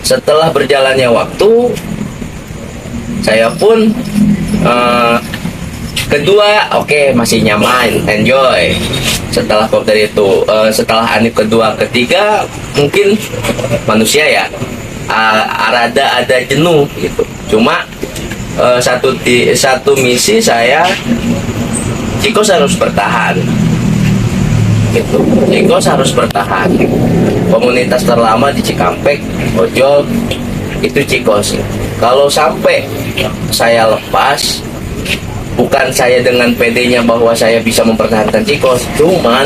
setelah berjalannya waktu, saya pun kedua oke, masih nyaman, enjoy. Setelah kopdar itu setelah anip kedua ketiga, mungkin manusia ya ada jenuh gitu. Cuma satu misi saya, Cikos harus bertahan gitu. Cikos harus bertahan. Komunitas terlama di Cikampek ojol itu Cikos. Kalau sampai saya lepas, bukan saya dengan PD-nya bahwa saya bisa mempertahankan Cikos, cuman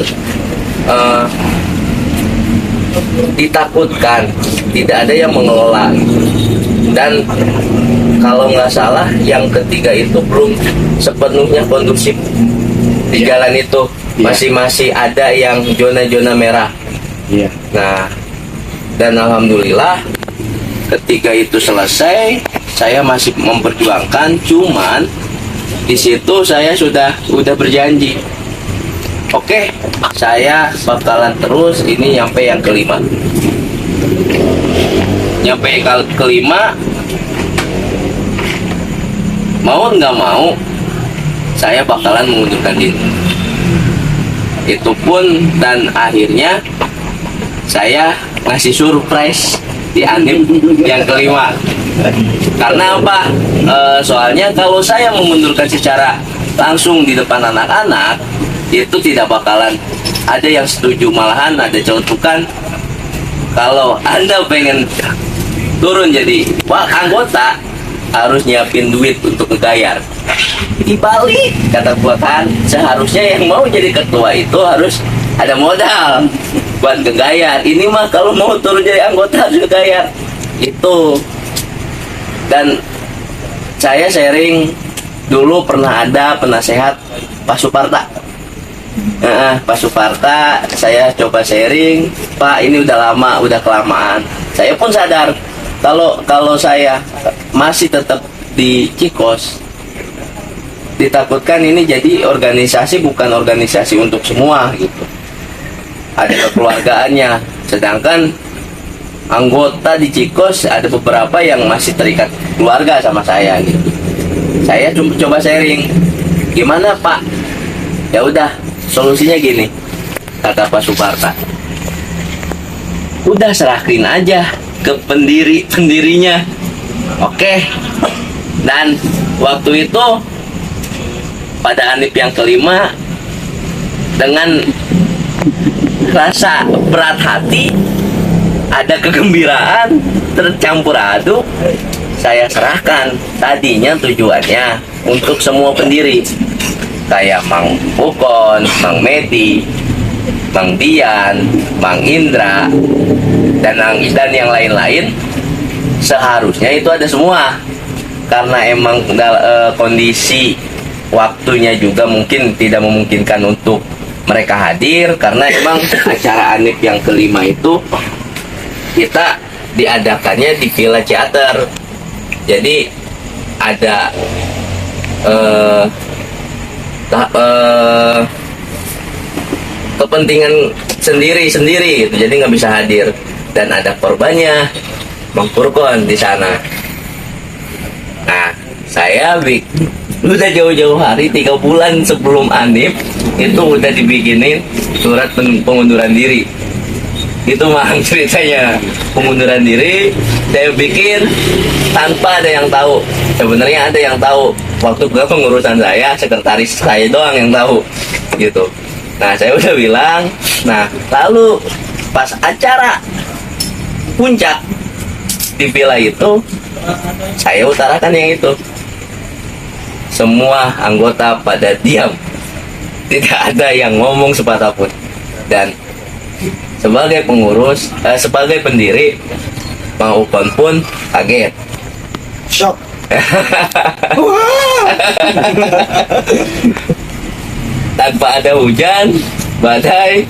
ditakutkan tidak ada yang mengelola. Dan kalau nggak salah yang ketiga itu belum sepenuhnya kondusif di jalan itu, masih ada yang zona-zona merah. Nah, dan alhamdulillah ketika itu selesai, saya masih memperjuangkan. Cuman di situ saya udah berjanji, oke, saya bakalan terus ini sampai yang kelima. Nyampe kelima, mau nggak mau, saya bakalan mengundurkan diri. Itu pun, dan akhirnya saya ngasih surprise di anime yang kelima. Karena apa? Soalnya kalau saya mengundurkan secara langsung di depan anak-anak, itu tidak bakalan ada yang setuju. Malahan ada celetukan, kalau Anda pengen turun jadi anggota, harus nyiapin duit untuk ngegayar. Dibalik, kata gua kan, seharusnya yang mau jadi ketua itu harus ada modal buat ngegayar. Ini mah kalau mau turun jadi anggota harus ngegayar. Itu. Dan saya sharing dulu, pernah ada penasehat Pak Suparta. Pak Suparta, saya coba sharing, Pak ini udah lama, udah kelamaan. Saya pun sadar kalau saya masih tetap di Cikos, ditakutkan ini jadi organisasi, bukan organisasi untuk semua gitu. Ada kekeluargaannya, sedangkan anggota di Cikos ada beberapa yang masih terikat keluarga sama saya gitu. Saya coba sharing, gimana Pak? Ya udah, solusinya gini, kata Pak Suparta, udah serahkan aja ke pendirinya. Oke. Dan waktu itu pada anip yang kelima, dengan rasa berat hati, ada kegembiraan tercampur aduk, saya serahkan. Tadinya tujuannya untuk semua pendiri, kayak Mang Bukon, Mang Medi, Mang Dian, Mang Indra, dan yang lain-lain. Seharusnya itu ada semua, karena emang kondisi waktunya juga mungkin tidak memungkinkan untuk mereka hadir, karena emang acara anip yang kelima itu kita diadakannya di Villa Theater. Jadi ada kepentingan sendiri gitu, jadi nggak bisa hadir. Dan ada korbannya, Mang Purkon di sana. Nah, saya udah jauh-jauh hari, 3 bulan sebelum anip itu udah dibikinin surat pengunduran diri. Itu mah ceritanya, pengunduran diri saya bikin tanpa ada yang tahu. Sebenarnya ada yang tahu, waktu ke pengurusan saya, sekretaris saya doang yang tahu gitu. Nah, saya udah bilang. Nah, lalu pas acara puncak di villa itu, saya utarakan yang itu. Semua anggota pada diam, tidak ada yang ngomong sepatah pun. Dan sebagai pengurus, sebagai pendiri, Mang Ukon pun kaget, shock. Tanpa ada hujan, badai,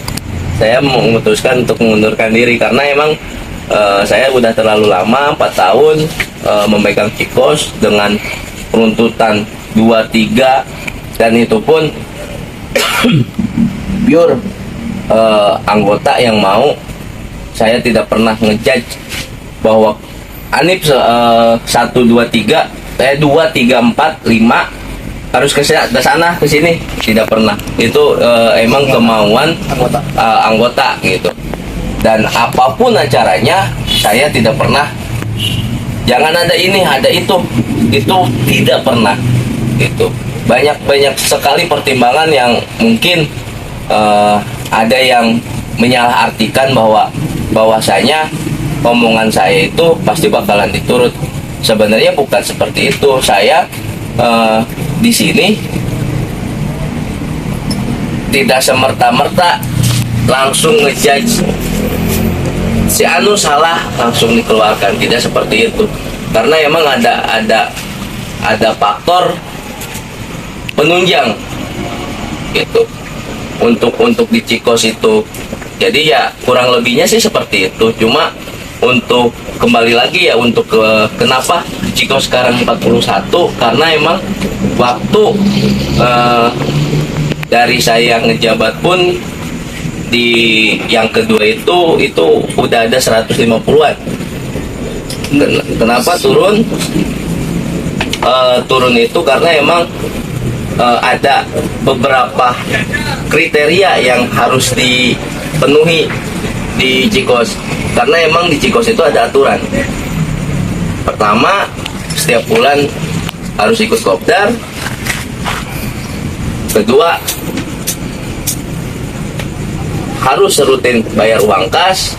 saya memutuskan untuk mengundurkan diri. Karena emang saya udah terlalu lama, 4 tahun memegang Cikos dengan runtutan 2-3, dan itu pun pure anggota yang mau. Saya tidak pernah ngejudge bahwa Anip 2 3 4 5 harus ke sana ke sini, tidak pernah. Itu emang kemauan anggota gitu. Dan apapun acaranya saya tidak pernah jangan ada ini ada itu tidak pernah gitu. Banyak sekali pertimbangan yang mungkin ada yang menyalahartikan bahwasanya omongan saya itu pasti bakalan diturut. Sebenarnya bukan seperti itu. Saya di sini tidak semerta-merta langsung ngejudge si Anu salah langsung dikeluarkan, tidak seperti itu. Karena emang ada faktor penunjang gitu untuk di Cikos itu. Jadi ya kurang lebihnya sih seperti itu. Cuma untuk kembali lagi ya untuk kenapa Cikos sekarang 41, karena emang waktu dari saya ngejabat pun di yang kedua itu udah ada 150-an. Kenapa turun? Turun itu karena emang ada beberapa kriteria yang harus dipenuhi di Cikos. Karena emang di Cikos itu ada aturan. Pertama, setiap bulan harus ikut kopdar. Kedua, harus rutin bayar uang kas.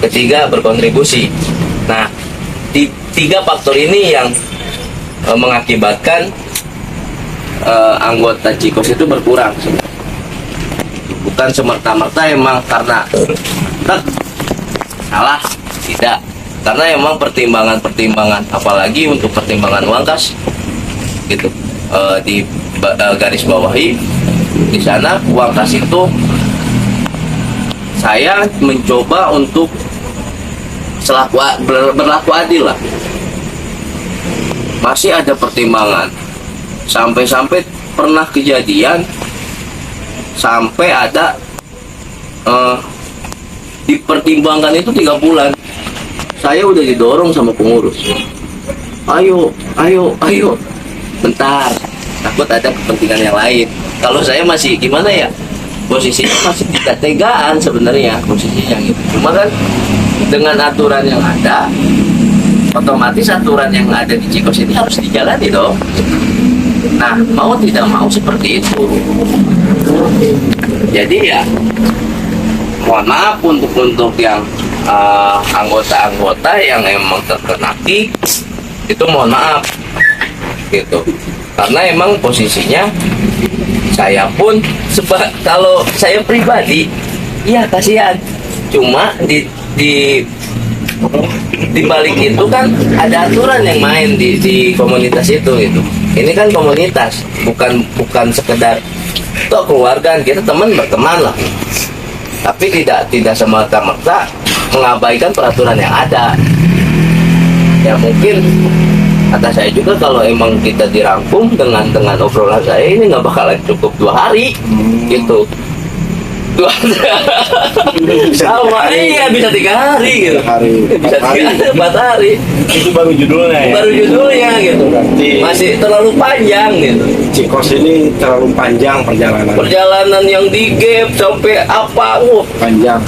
Ketiga, berkontribusi. Nah, di 3 faktor ini yang mengakibatkan anggota Cikos itu berkurang. Bukan semerta-merta emang karena salah, tidak. Karena emang pertimbangan apalagi untuk pertimbangan uang kas gitu, di garis bawahi di sana uang kas itu saya mencoba untuk berlaku adil lah. Masih ada pertimbangan sampai pernah kejadian sampai ada dipertimbangkan itu 3 bulan. Saya udah didorong sama pengurus, ayo bentar, takut ada kepentingan yang lain. Kalau saya masih gimana ya, posisinya masih tidak tegaan sebenarnya posisinya gitu. Cuma kan dengan aturan yang ada, otomatis aturan yang ada di Cikos ini harus dijalani dong. Nah, mau tidak mau seperti itu. Jadi ya mohon maaf untuk yang anggota-anggota yang emang terkena itu mohon maaf gitu. Karena emang posisinya saya pun kalau saya pribadi ya kasihan. Cuma di balik itu kan ada aturan yang main di komunitas itu gitu. Ini kan komunitas, bukan sekedar toh keluarga, kita berteman lah. Tapi tidak semata-mata mengabaikan peraturan yang ada. Ya mungkin kata saya juga kalau emang kita dirangkum dengan obrolan saya ini nggak bakalan cukup 2 hari gitu. 2 sama iya bisa 3 hari gitu. Bisa 4 hari. Itu baru judulnya ya. Baru judulnya gitu. Berarti masih terlalu panjang gitu. Cikos ini terlalu panjang perjalanan. Perjalanan yang digap sampai apa? Panjang.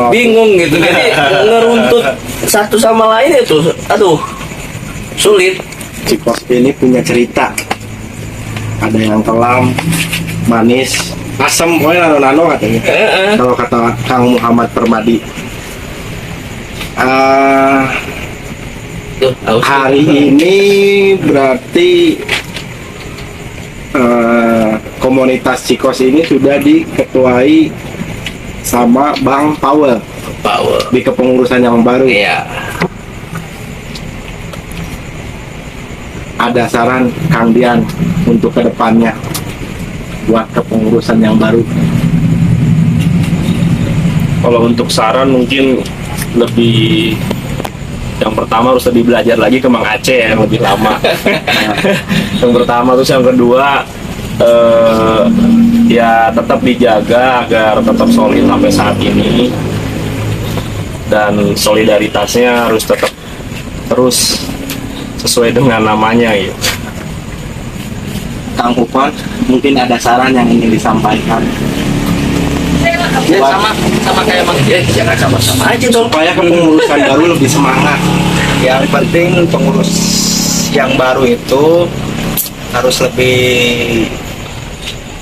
Bingung gitu. Jadi ngeruntut satu sama lain itu, aduh, sulit. Cikos ini punya cerita. Ada yang kelam, manis, asam, pokoknya nano-nano katanya. Kalau kata Kang Muhammad Permadi. Hari ini berarti komunitas Cikos ini sudah diketuai sama Bang Powell di kepengurusan yang baru. Iya. Ada saran Kang Dian untuk kedepannya buat kepengurusan yang baru? Kalau untuk saran mungkin lebih, yang pertama harus lebih belajar lagi ke Mang Aceh yang lebih lama. Yang pertama, terus yang kedua ya tetap dijaga agar tetap solid sampai saat ini, dan solidaritasnya harus tetap terus sesuai dengan namanya gitu. Kang Upon, mungkin ada saran yang ingin disampaikan Ya sama kayak Mang Ijek, jangan sama-sama aja dong. supaya kepengurusan baru lebih semangat. Yang penting pengurus yang baru itu harus lebih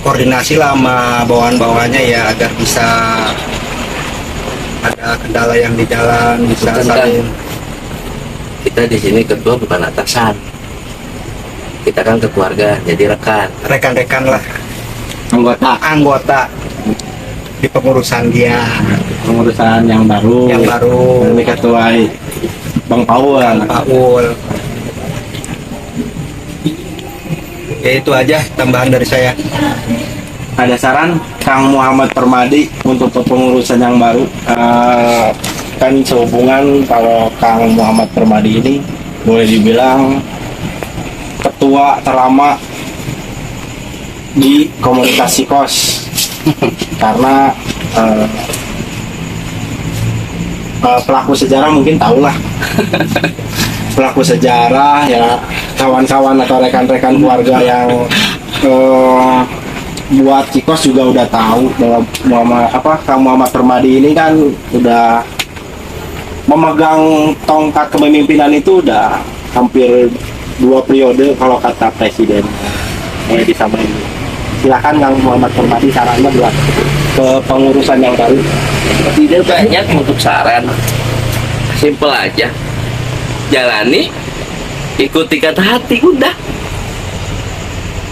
koordinasi lah sama bawahan-bawahannya ya, agar bisa ada kendala yang di jalan bisa Bukan, saling. Kita di sini ketua bukan atasan. Kita kan keluarga, jadi rekan. Rekan-rekan lah, Anggota di pengurusan dia pengurusan yang baru. yang baru. Ini ketua Bang Paul. Pak Ul. Ya itu aja tambahan dari saya. Ada saran Kang Muhammad Permadi untuk kepengurusan yang baru. Kan sehubungan kalau Kang Muhammad Permadi ini boleh dibilang ketua terlama di komunitas Sikos karena pelaku sejarah mungkin tahulah. Pelaku sejarah ya, kawan-kawan atau rekan-rekan keluarga yang buat Cikos juga udah tahu bahwa Kang Muhammad Permadi ini kan udah memegang tongkat kepemimpinan itu udah hampir 2 periode kalau kata presiden. Disampaikan. Silakan Kang Muhammad Permadi sarannya buat kepengurusan yang baru. Tidak banyak untuk saran, simple aja, jalani, ikuti kata hati, udah,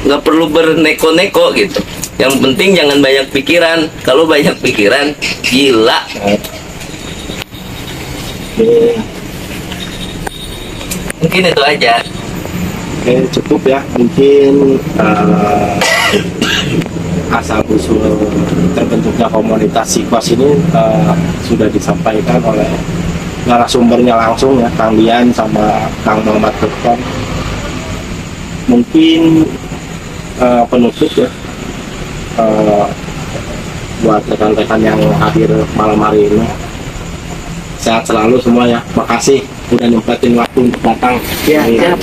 nggak perlu berneko-neko gitu. Yang penting jangan banyak pikiran. Kalau banyak pikiran, gila. Mungkin itu aja. Oke, cukup ya. Mungkin asal usul terbentuknya komunitas Sikos ini sudah disampaikan oleh narasumbernya langsung ya, Kang Dian sama Kang Muhammad Turkan. Mungkin penutup ya buat rekan-rekan yang hadir malam hari ini. Sehat selalu semua ya. Makasih udah nyempetin waktu untuk datang. Ya, siap.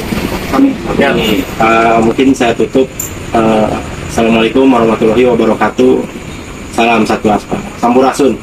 Mungkin saya tutup. Assalamualaikum warahmatullahi wabarakatuh. Salam satu aspal. Sampurasun.